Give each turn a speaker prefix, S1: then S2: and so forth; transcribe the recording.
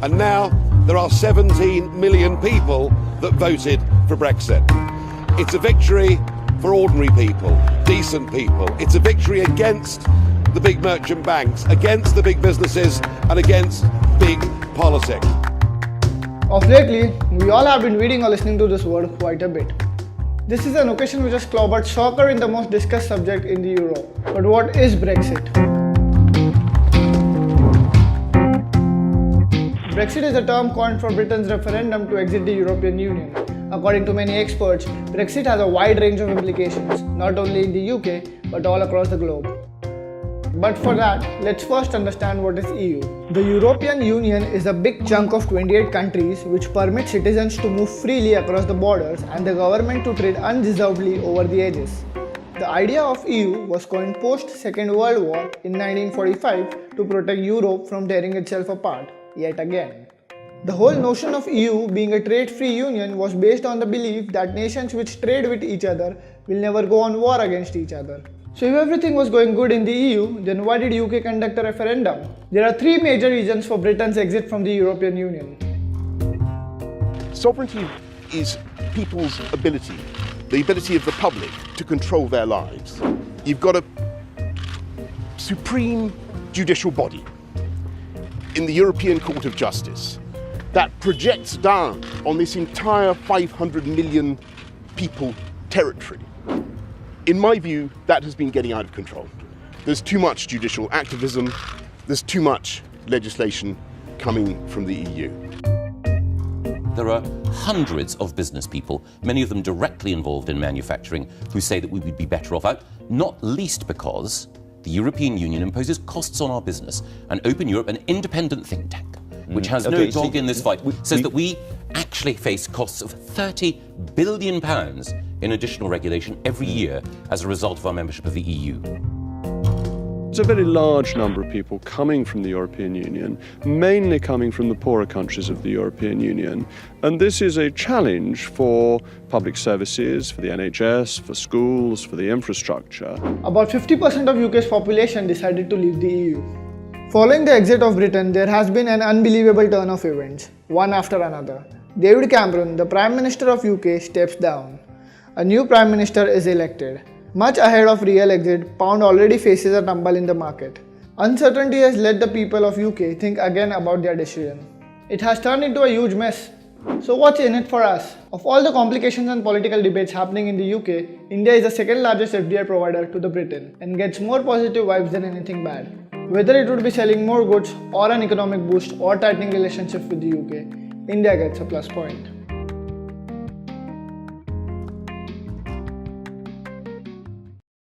S1: And now there are 17 million people that voted for Brexit. It's a victory for ordinary people, decent people. It's a victory against the big merchant banks, against the big businesses, and against big politics.
S2: Of lately, we all have been reading or listening to this word quite a bit. This is an occasion which has clobbered soccer in the most discussed subject in the Euro. But what is Brexit? Brexit is a term coined for Britain's referendum to exit the European Union. According to many experts, Brexit has a wide range of implications, not only in the UK, but all across the globe. But for that, let's first understand what is EU. The European Union is a big chunk of 28 countries which permit citizens to move freely across the borders and the government to trade unreservedly over the edges. The idea of EU was coined post-Second World War in 1945 to protect Europe from tearing itself apart, yet again. The whole notion of EU being a trade-free union was based on the belief that nations which trade with each other will never go on war against each other. So if everything was going good in the EU, then why did UK conduct a referendum? There are three major reasons for Britain's exit from the European Union.
S3: Sovereignty is people's ability, the ability of the public to control their lives. You've got a supreme judicial body in the European Court of Justice that projects down on this entire 500 million people territory. In my view, that has been getting out of control. There's too much judicial activism, there's too much legislation coming from the EU.
S4: There are hundreds of business people, many of them directly involved in manufacturing, who say that we would be better off out, not least because the European Union imposes costs on our business. And Open Europe, an independent think tank, which has no dog in this fight, says that we actually face costs of £30 billion in additional regulation every year as a result of our membership of the EU.
S5: There's a very large number of people coming from the European Union, mainly coming from the poorer countries of the European Union. And this is a challenge for public services, for the NHS, for schools, for the infrastructure.
S2: About 50% of UK's population decided to leave the EU. Following the exit of Britain, there has been an unbelievable turn of events, one after another. David Cameron, the Prime Minister of UK, steps down. A new Prime Minister is elected. Much ahead of real exit, pound already faces a tumble in the market. Uncertainty has led the people of UK think again about their decision. It has turned into a huge mess. So what's in it for us? Of all the complications and political debates happening in the UK, India is the second largest FDI provider to the Britain and gets more positive vibes than anything bad. Whether it would be selling more goods or an economic boost or tightening relationships with the UK, India gets a plus point.